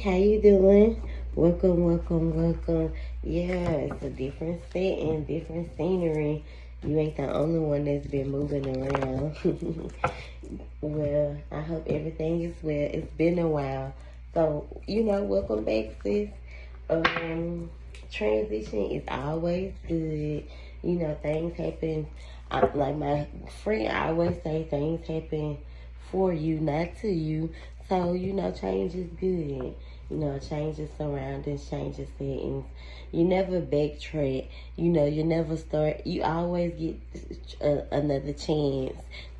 how you doing? Welcome, welcome, welcome. Yeah, it's a different set and different scenery. You ain't the only one that's been moving around. Well, I hope everything is well. It's been a while. So, welcome back, sis. Transition is always good. Things happen. Like my friend always say, things happen for you, not to you. So, change is good. Changes surroundings, changes settings. You never backtrack. You never start. You always get another chance,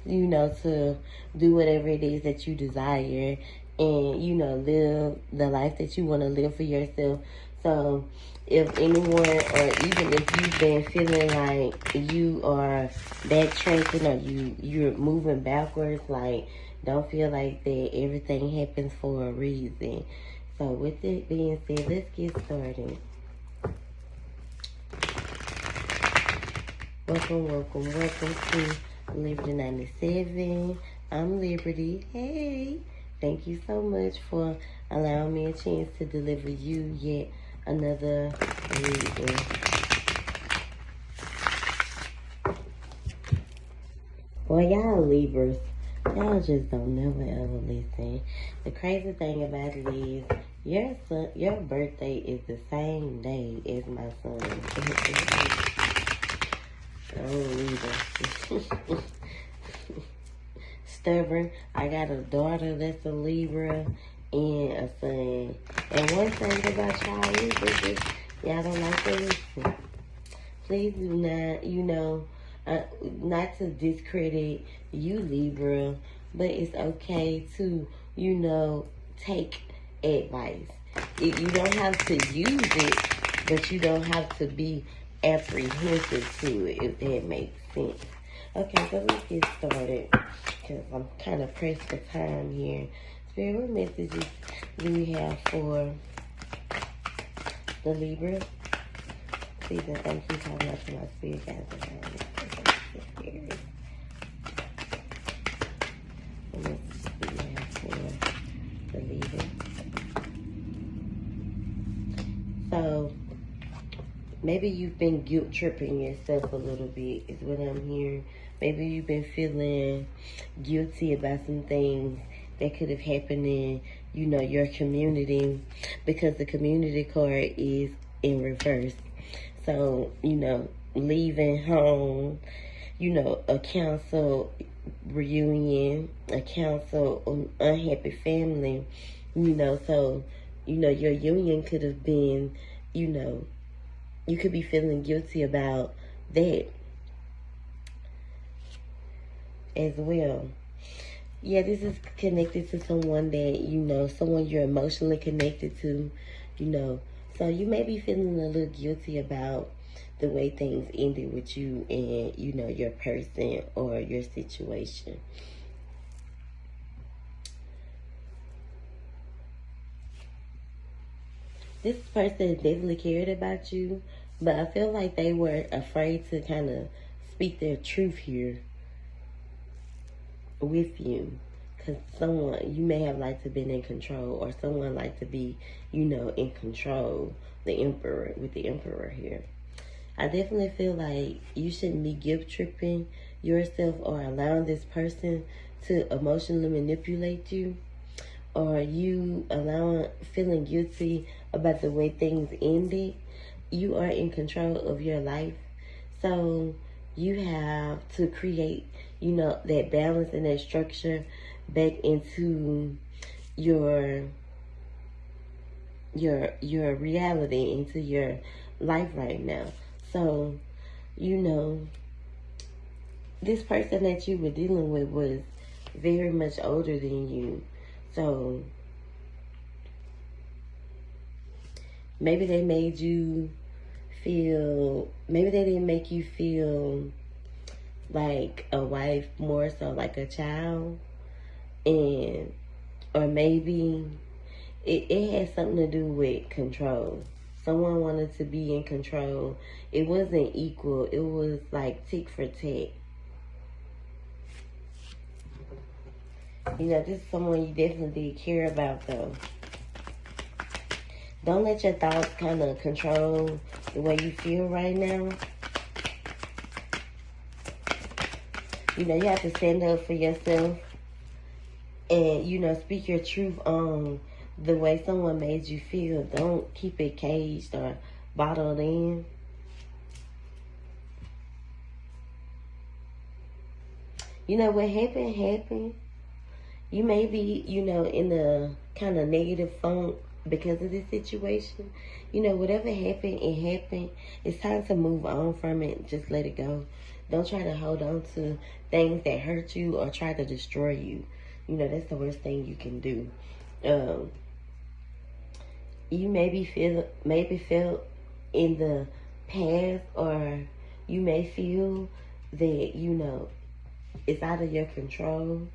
to do whatever it is that you desire and, live the life that you want to live for yourself. So, if anyone, or even if you've been feeling like you are backtracking or you're moving backwards, like, don't feel like that. Everything happens for a reason. So with it being said, let's get started. Welcome, welcome, welcome to Liberty 97. I'm Liberty. Hey, thank you so much for allowing me a chance to deliver you yet another reading. Well, y'all Libras, y'all just don't never ever listen. The crazy thing about it is your birthday is the same day as my son. Oh, Libra. Stubborn. I got a daughter that's a Libra and a son. And one thing about y'all Libras is y'all don't like to listen. Please do not, not to discredit you, Libra, but it's okay to, take advice. You don't have to use it, but you don't have to be apprehensive to it, if that makes sense. Okay, so let's get started, because I'm kind of pressed for time here. Spirit, what messages do we have for the Libra? Please and thank you so much for my spirit guys. So maybe you've been guilt tripping yourself a little bit is what I'm hearing. Maybe you've been feeling guilty about some things that could have happened in, your community, because the community card is in reverse. So, leaving home, a council reunion, a council unhappy family, so, your union could have been, you could be feeling guilty about that as well. Yeah, this is connected to someone that, someone you're emotionally connected to, So you may be feeling a little guilty about the way things ended with you and, your person or your situation. This person definitely cared about you, but I feel like they were afraid to kind of speak their truth here with you. Because you may have liked to been in control, or someone like to be, in control. The Emperor, with the Emperor here. I definitely feel like you shouldn't be guilt tripping yourself or allowing this person to emotionally manipulate you, or you feeling guilty about the way things ended. You are in control of your life. So you have to create, that balance and that structure back into your reality, into your life right now. So, this person that you were dealing with was very much older than you. So, maybe they made you feel, maybe they didn't make you feel like a wife, more so like a child. Or maybe it has something to do with control. Someone wanted to be in control. It wasn't equal. It was like tick for tack. This is someone you definitely did care about, though. Don't let your thoughts kind of control the way you feel right now. You know, you have to stand up for yourself and, you know, speak your truth on the way someone made you feel. Don't keep it caged or bottled in. You know, what happened. You may be, you know, in a kind of negative funk because of this situation. You know, whatever happened, it happened. It's time to move on from it. Just let it go. Don't try to hold on to things that hurt you or try to destroy you. You know, that's the worst thing you can do. You maybe feel in the past, or you may feel that, you know, it's out of your control,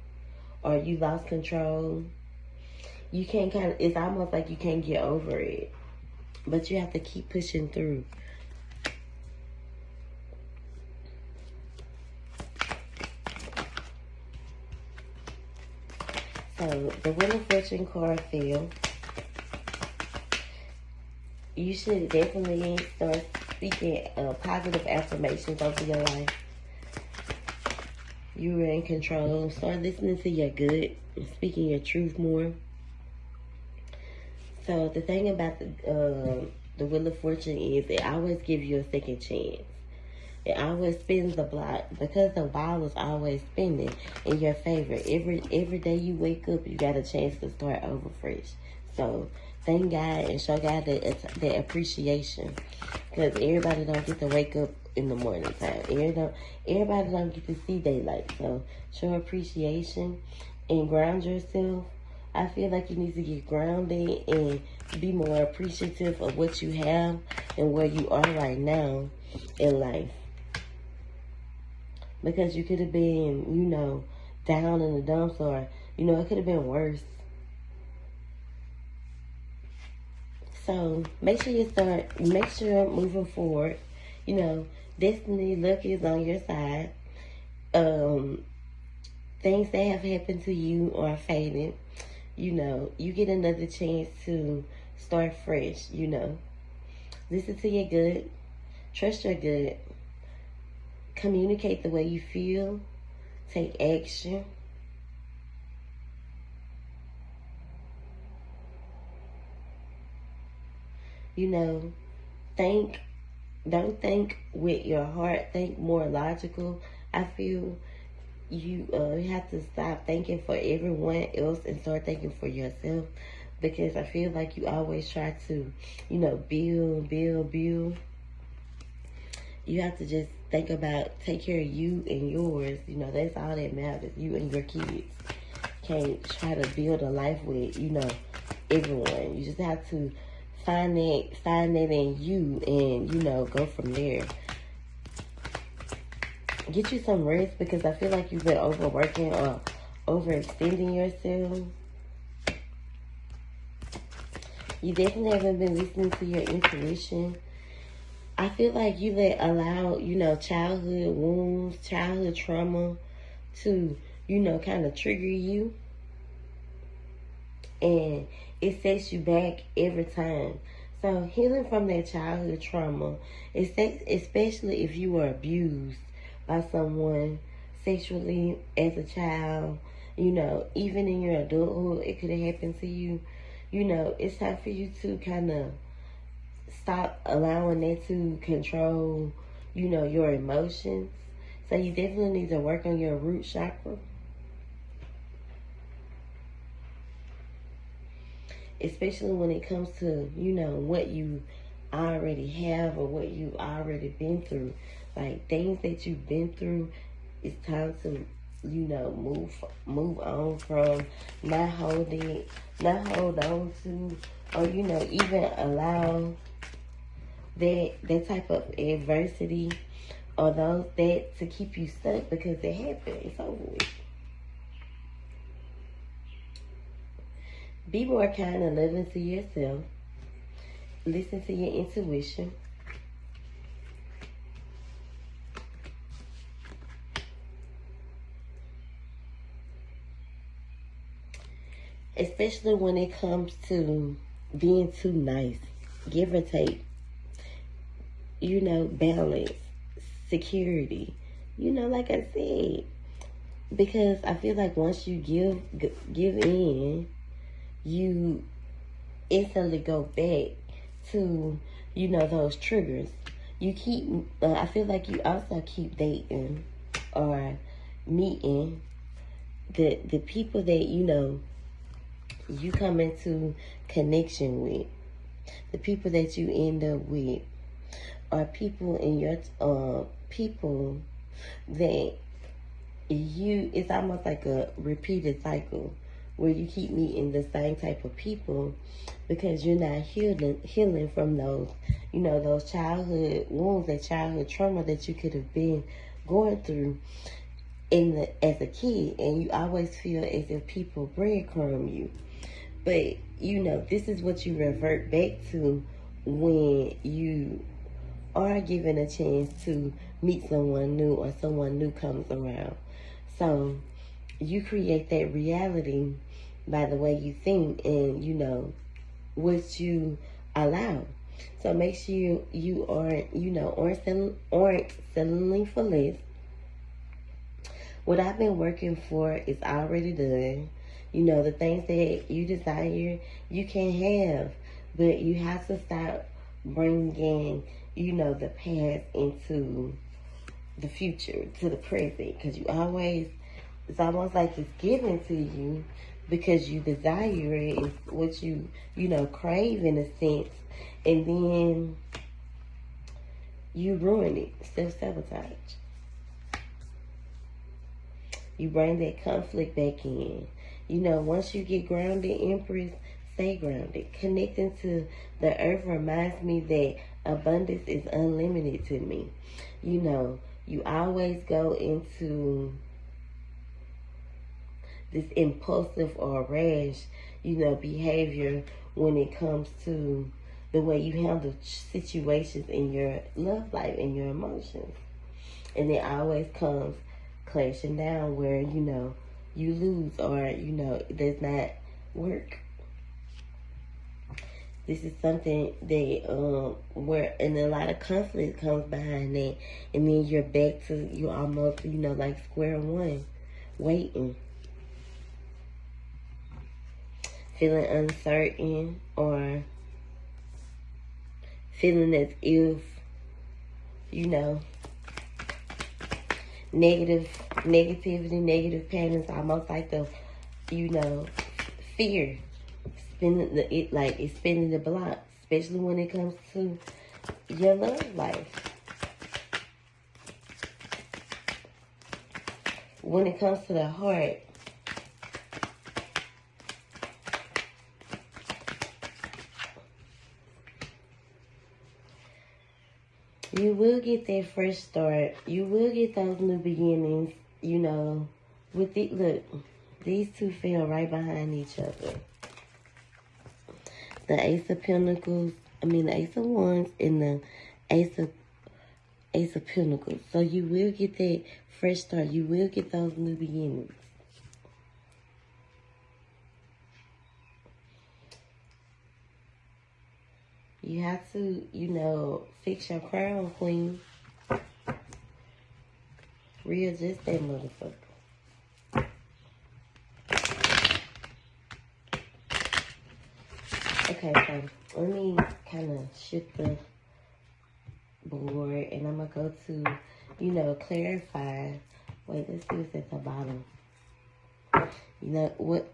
or you lost control. You can't it's almost like you can't get over it, but you have to keep pushing through. So the Wheel of Fortune card fell. You should definitely start speaking positive affirmations over your life. You are in control. Start listening to your gut and speaking your truth more. So the thing about the Wheel of Fortune is it always gives you a second chance. It always spins the block because the ball is always spinning in your favor. Every day you wake up, you got a chance to start over fresh. So thank God and show God that appreciation, because everybody don't get to wake up in the morning time. Everybody don't get to see daylight. So show appreciation and ground yourself. I feel like you need to get grounded and be more appreciative of what you have and where you are right now in life. Because you could have been, you know, down in the dumps, or, you know, it could have been worse. So make sure moving forward, you know, destiny, luck is on your side. Things that have happened to you are fading. You know, you get another chance to start fresh, you know. Listen to your gut. Trust your gut. Communicate the way you feel. Take action. You know, don't think with your heart, think more logical. I feel you have to stop thinking for everyone else and start thinking for yourself, because I feel like you always try to, you know, build. You have to just think about, take care of you and yours. You know, that's all that matters, you and your kids. Can't try to build a life with, you know, everyone. You just have to find that in you and, you know, go from there. Get you some rest, because I feel like you've been overworking or overextending yourself. You definitely haven't been listening to your intuition. I feel like you allow, you know, childhood wounds, childhood trauma to, you know, kind of trigger you. And it sets you back every time. So healing from that childhood trauma, especially if you were abused by someone sexually as a child, you know, even in your adulthood, it could have happened to you. You know, it's time for you to kind of stop allowing that to control, you know, your emotions. So you definitely need to work on your root chakra. Especially when it comes to, you know, what you already have or what you've already been through. Like, things that you've been through, it's time to, you know, move on from, not hold on to, or, you know, even allow that type of adversity or that to keep you stuck, because it happened. It's over with. Be more kind and loving to yourself. Listen to your intuition. Especially when it comes to being too nice, give or take, balance, security, like I said, because I feel like once you give in, you instantly go back to, those triggers. You keep, I feel like you also keep dating or meeting the people that, you come into connection with. The people that you end up with are people in your, people that it's almost like a repeated cycle where you keep meeting the same type of people because you're not healing from those, those childhood wounds, that childhood trauma that you could have been going through as a kid, and you always feel as if people breadcrumb you. But, this is what you revert back to when you are given a chance to meet someone new or someone new comes around. So you create that reality by the way you think and, what you allow. So make sure you aren't settling for less. What I've been working for is already done. The things that you desire, you can have. But you have to stop bringing, the past into the future, to the present. Because it's almost like it's given to you because you desire it. It's what you, crave in a sense. And then you ruin it. Self-sabotage. You bring that conflict back in. Once you get grounded, Empress, stay grounded. Connecting to the earth reminds me that abundance is unlimited to me. You always go into this impulsive or rash, behavior when it comes to the way you handle situations in your love life and your emotions. And it always comes clashing down where, you lose or, it does not work. This is something that, where, and a lot of conflict comes behind that. And then you're back to, you almost, like square one, waiting. Feeling uncertain or feeling as if, negativity, negative patterns, almost like the, fear. It's spinning the block, especially when it comes to your love life. When it comes to the heart, you will get that fresh start. You will get those new beginnings, with it. Look, these two fell right behind each other. The Ace of Pentacles, the Ace of Wands and the Ace of Pentacles. So you will get that fresh start. You will get those new beginnings. You have to, fix your crown, Queen. Readjust that motherfucker. Okay, so let me kind of shift the board, and I'm going to go to, clarify. Wait, let's see what's at the bottom. What?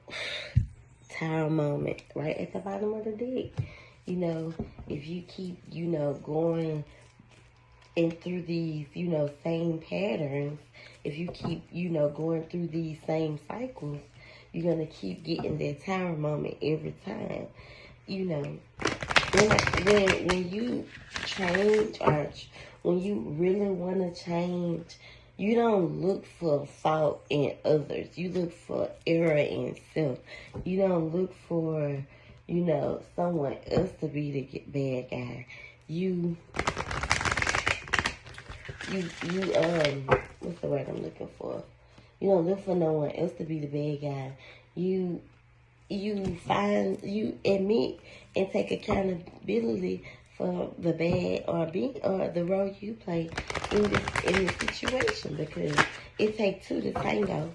Tower moment, right at the bottom of the deck. If you keep, going and through these, same patterns, if you keep, going through these same cycles, you're going to keep getting that tower moment every time. When you change or when you really want to change, you don't look for fault in others. You look for error in self. You don't look for, someone else to be the bad guy. What's the word I'm looking for? You don't look for no one else to be the bad guy. You you admit and take accountability for the bad or the role you play in this situation, because it takes two to tango.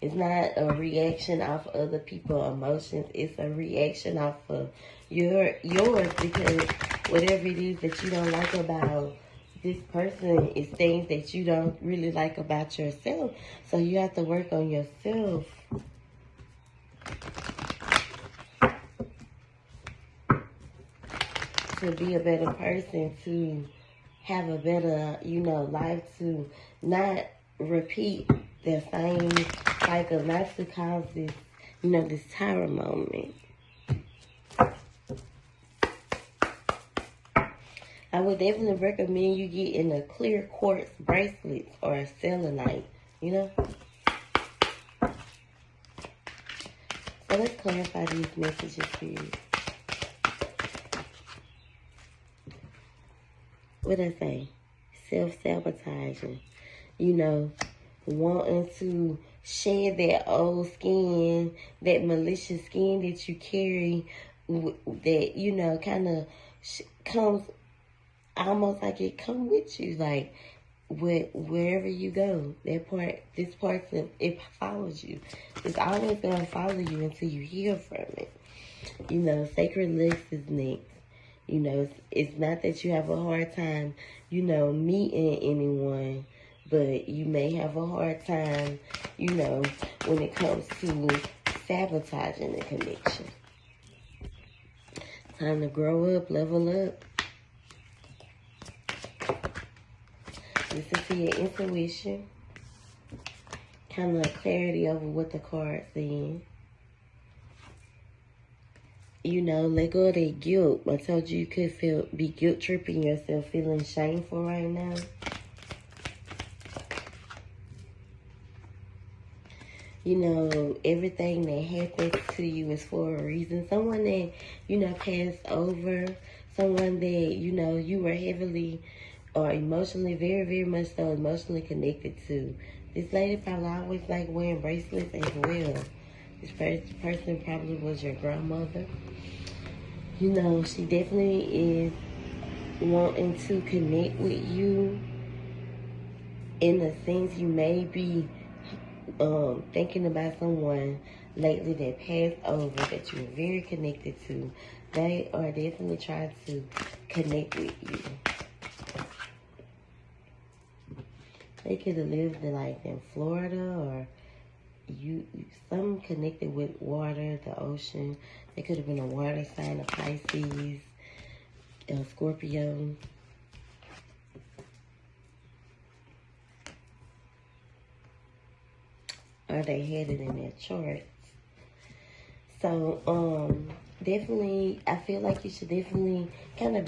It's not a reaction off other people's emotions. It's a reaction off of yours, because whatever it is that you don't like about this person is things that you don't really like about yourself. So you have to work on yourself. To be a better person, to have a better, life, to not repeat the same cycle, not to cause this, this tower moment. I would definitely recommend you getting a clear quartz bracelet or a selenite, So let's clarify these messages for you. What I say? Self-sabotaging. Wanting to shed that old skin, that malicious skin that you carry, that, kind of comes almost like it come with you, like wherever you go, this part of it follows you. It's always gonna follow you until you heal from it. Sacred Lex is next. It's not that you have a hard time, meeting anyone, but you may have a hard time, when it comes to sabotaging the connection. Time to grow up, level up. Listen to your intuition. Kind of clarity over what the card's saying. Let go of that guilt. I told you could be guilt tripping yourself, feeling shameful right now. Everything that happens to you is for a reason. Someone that, passed over. Someone that, you were heavily or emotionally, very, very much so emotionally connected to. This lady probably always like wearing bracelets as well. This person probably was your grandmother. She definitely is wanting to connect with you in the sense you may be thinking about someone lately that passed over that you were very connected to. They are definitely trying to connect with you. They could have lived in Florida, or some connected with water, the ocean. They could have been a water sign, a Pisces, a Scorpio. Or they had it in their charts. So, definitely, I feel like you should definitely kind of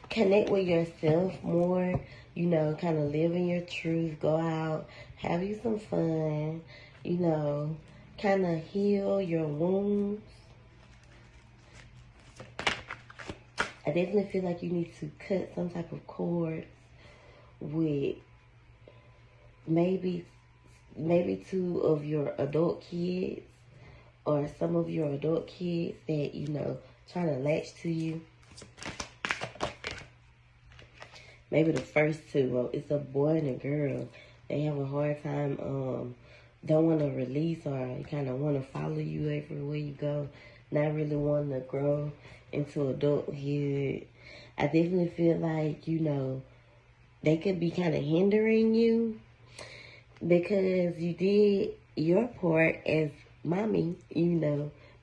connect with yourself more. Kind of live in your truth, go out, have you some fun, kind of heal your wounds. I definitely feel like you need to cut some type of cord with maybe two of your adult kids, or some of your adult kids that, trying to latch to you. Maybe the first two, well, it's a boy and a girl. They have a hard time, don't want to release, or kind of want to follow you everywhere you go. Not really wanting to grow into adulthood. I definitely feel like, they could be kind of hindering you because you did your part as mommy,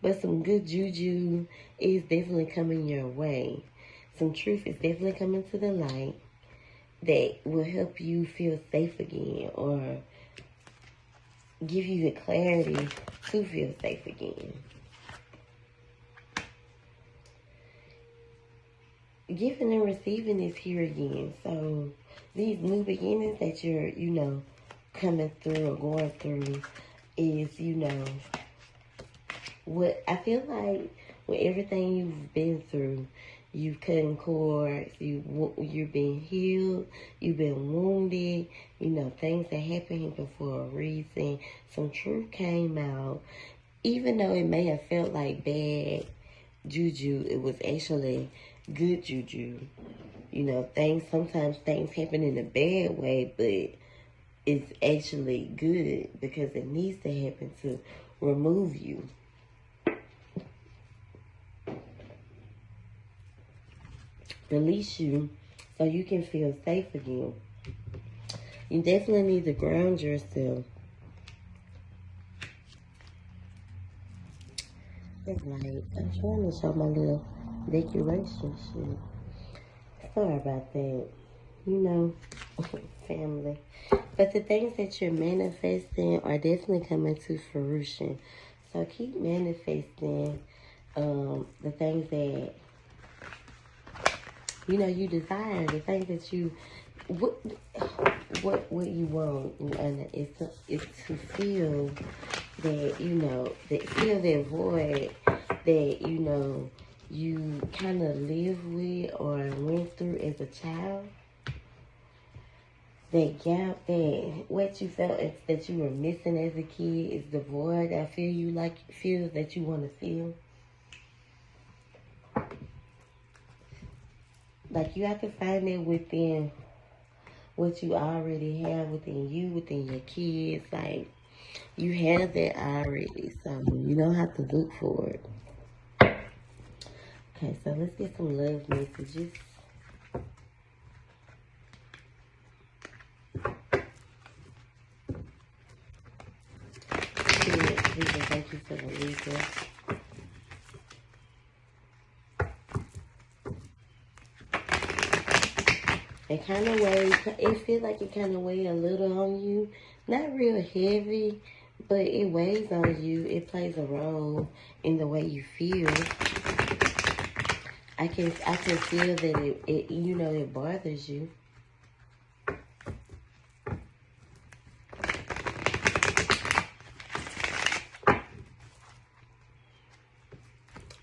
but some good juju is definitely coming your way. Some truth is definitely coming to the light that will help you feel safe again, or give you the clarity to feel safe again. Giving and receiving is here again. So these new beginnings that you're, coming through or going through is, what I feel like with everything you've been through, you cutting cords, you're being healed, you've been wounded, you know, things that happened for a reason. Some truth came out. Even though it may have felt like bad juju, it was actually good juju. You know, sometimes things happen in a bad way, but it's actually good because it needs to happen to remove you. Release you so you can feel safe again. You definitely need to ground yourself. It's like, I'm trying to show my little decoration shit. Sorry about that. You know, family. But the things that you're manifesting are definitely coming to fruition. So keep manifesting the things that, you know, you desire, the things that you, what you want, and it's to feel that, you know, that feel that void that, you know, you kind of live with or went through as a child. That gap, that what you felt that you were missing as a kid is the void that feel that you want to feel. Like, you have to find it within what you already have within you, within your kids. Like, you have that already, so you don't have to look for it. Okay, so let's get some love messages. Thank you for the reason. It kind of weighs, it feels like it kind of weighs a little on you. Not real heavy, but it weighs on you. It plays a role in the way you feel. I can feel that it you know, it bothers you.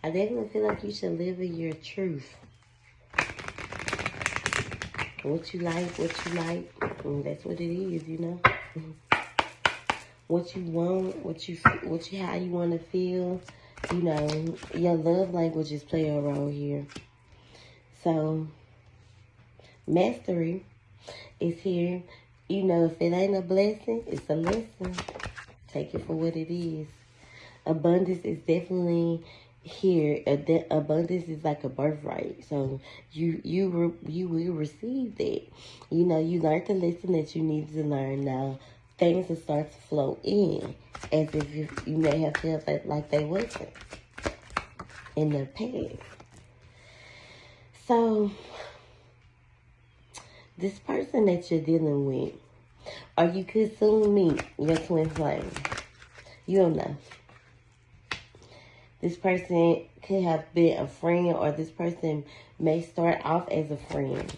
I definitely feel like you should live in your truth. What you like, that's what it is, you know. What you want, how you want to feel, you know. Your love languages play a role here. So, mastery is here. You know, if it ain't a blessing, it's a lesson. Take it for what it is. Abundance is definitely here. Abundance is like a birthright. So you will receive that. You know, you learned the lesson that you need to learn now. Things will start to flow in as if you may have felt like they wasn't in the past. So, this person that you're dealing with, or you could soon meet your twin flame. You don't know. This person could have been a friend, or this person may start off as a friend.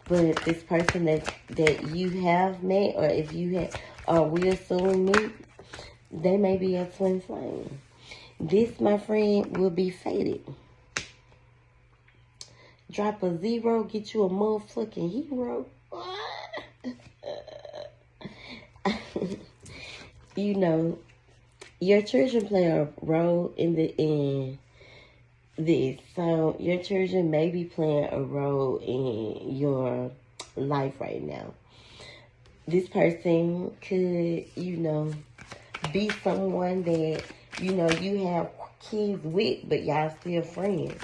But this person that you have met, or if you have, or will soon meet, they may be a twin flame. This, my friend, will be fated. Drop a 0, get you a motherfucking hero. You know, your children play a role in this. So your children may be playing a role in your life right now. This person could, you know, be someone that, you know, you have kids with, but y'all still friends.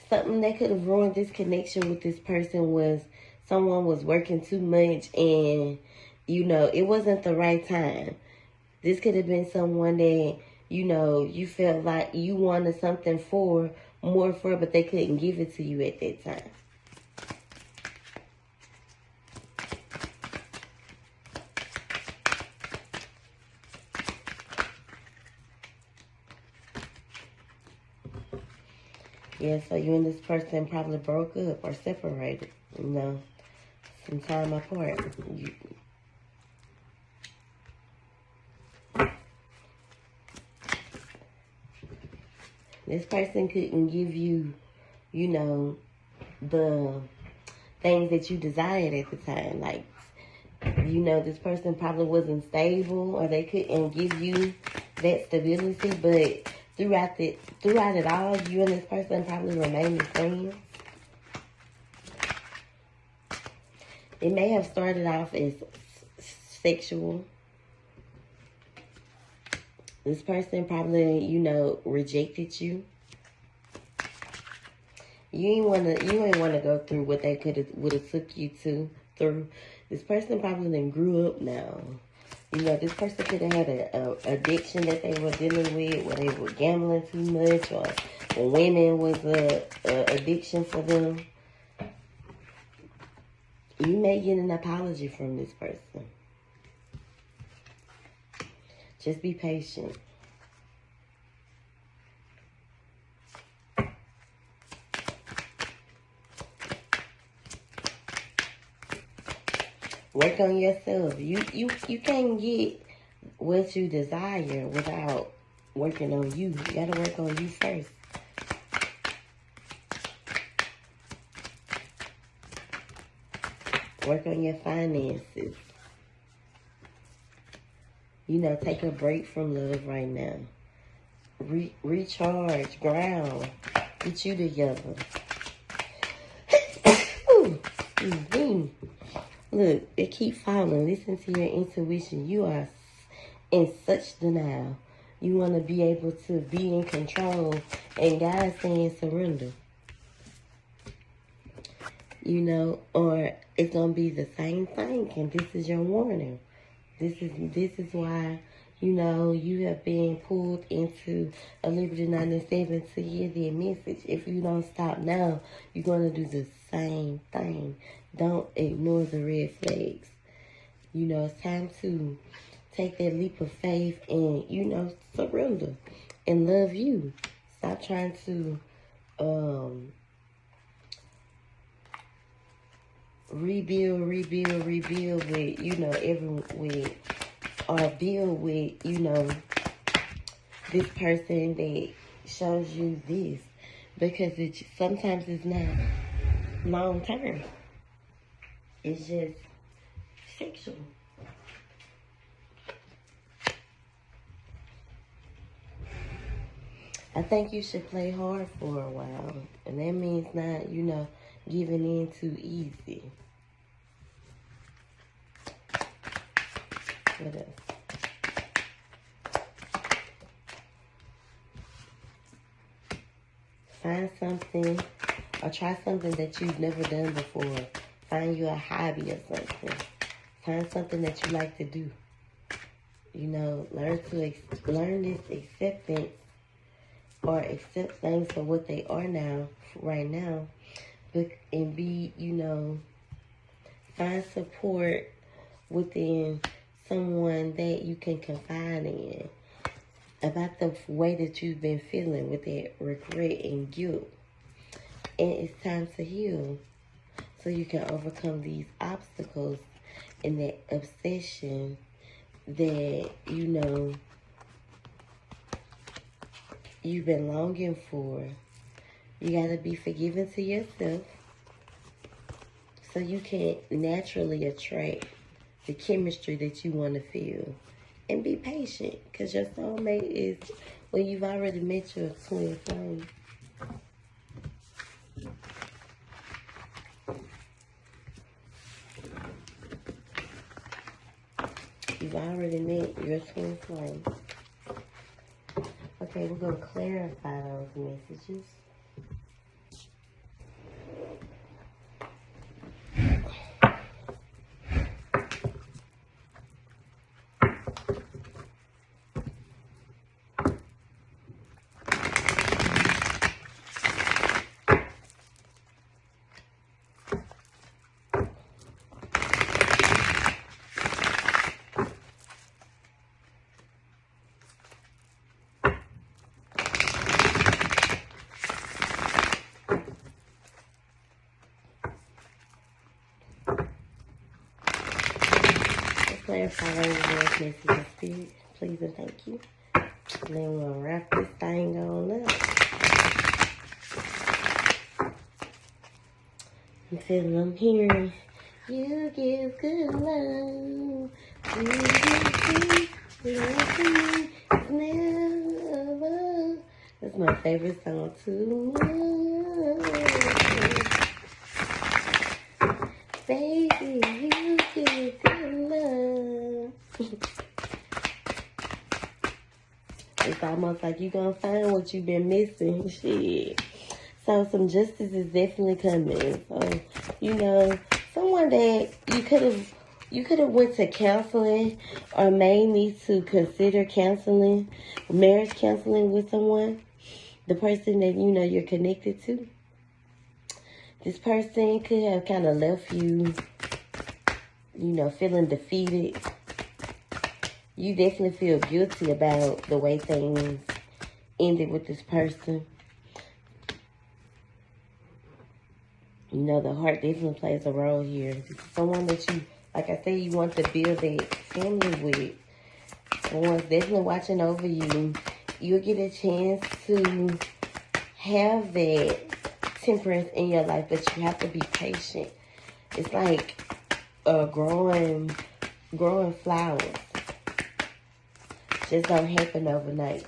Something that could have ruined this connection with this person was someone was working too much and, you know, it wasn't the right time. This could have been someone that, you know, you felt like you wanted something more for, but they couldn't give it to you at that time. Yeah, so you and this person probably broke up or separated, you know, some time apart. This person couldn't give you, you know, the things that you desired at the time. Like, you know, this person probably wasn't stable, or they couldn't give you that stability. But throughout it all, you and this person probably remained friends. It may have started off as sexual. This person probably, you know, rejected you. You ain't wanna go through what they would have took you through. This person probably then grew up now. You know, this person could have had a addiction that they were dealing with, where they were gambling too much, or women was a addiction for them. You may get an apology from this person. Just be patient. Work on yourself. You can't get what you desire without working on you. You gotta work on you first. Work on your finances. You know, take a break from love right now. Recharge, ground, get you together. Look, it keep falling. Listen to your intuition. You are in such denial. You want to be able to be in control, and God saying surrender. You know, or it's gonna be the same thing, and this is your warning. This is why, you know, you have been pulled into a Liberty 97 to hear their message. If you don't stop now, you're gonna do the same thing. Don't ignore the red flags. You know, it's time to take that leap of faith and, you know, surrender and love you. Stop trying to rebuild with, you know, or build with, you know, this person that shows you this, because sometimes it's not long term. It's just sexual. I think you should play hard for a while, and that means not, you know, giving in too easy. What else? Find something or try something that you've never done before. Find you a hobby or something. Find something that you like to do. You know, learn this acceptance, or accept things for what they are now, right now. And be, you know, find support within someone that you can confide in about the way that you've been feeling with that regret and guilt. And it's time to heal so you can overcome these obstacles and that obsession that, you know, you've been longing for. You gotta be forgiving to yourself so you can naturally attract the chemistry that you want to feel. And be patient, because your soulmate is when you've already met your twin flame. You've already met your twin flame. Okay, we're going to clarify those messages. Clarify those messages, Spirit, please and thank you. And then we'll wrap this thing on up. Until I'm hearing you give good love. You give sweet love to me. It's never. That's my favorite song too. Baby, you give good love. It's almost like you're gonna find what you've been missing. Shit. So some justice is definitely coming. So, you know, someone that you could have went to counseling or may need to consider counseling, marriage counseling with someone, the person that you know you're connected to. This person could have kind of left you, you know, feeling defeated. You definitely feel guilty about the way things ended with this person. You know, the heart definitely plays a role here. This is someone that you, like I said, you want to build a family with. Someone's definitely watching over you. You'll get a chance to have that temperance in your life, but you have to be patient. It's like growing flowers. Just don't happen overnight.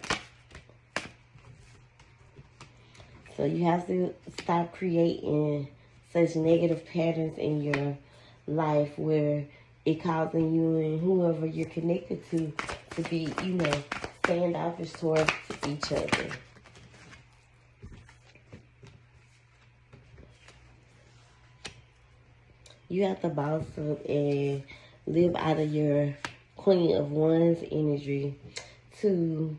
So you have to stop creating such negative patterns in your life where it causing you and whoever you're connected to be, you know, standoffish towards each other. You have to boss up and live out of your Queen of Wands energy and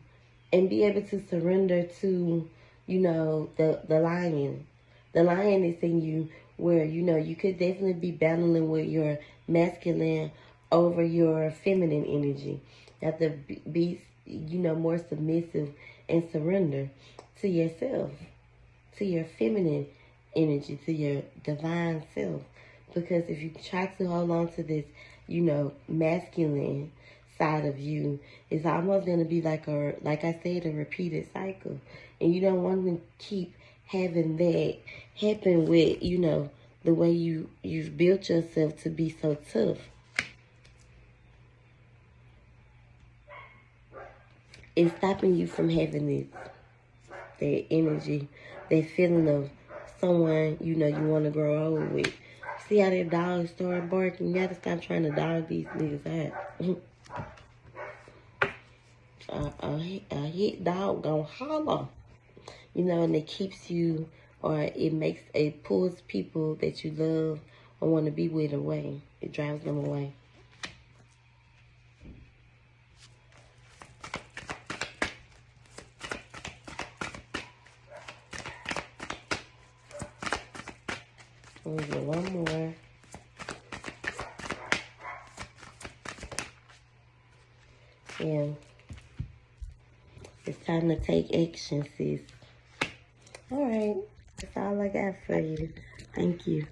be able to surrender to, you know, the lion. The lion is in you where, you know, you could definitely be battling with your masculine over your feminine energy. You have to be, you know, more submissive and surrender to yourself, to your feminine energy, to your divine self. Because if you try to hold on to this, you know, masculine side of you, it's almost going to be like I said, a repeated cycle. And you don't want to keep having that happen with, you know, the way you've built yourself to be so tough. It's stopping you from having that energy, that feeling of someone, you know, you want to grow old with. See how that dog started barking? You gotta stop trying to dog these niggas out. A hit dog gonna holler. You know, and it keeps you, or it pulls people that you love or want to be with away. It drives them away. We'll get one more. Yeah. It's time to take action, sis. All right. That's all I got for you. Thank you.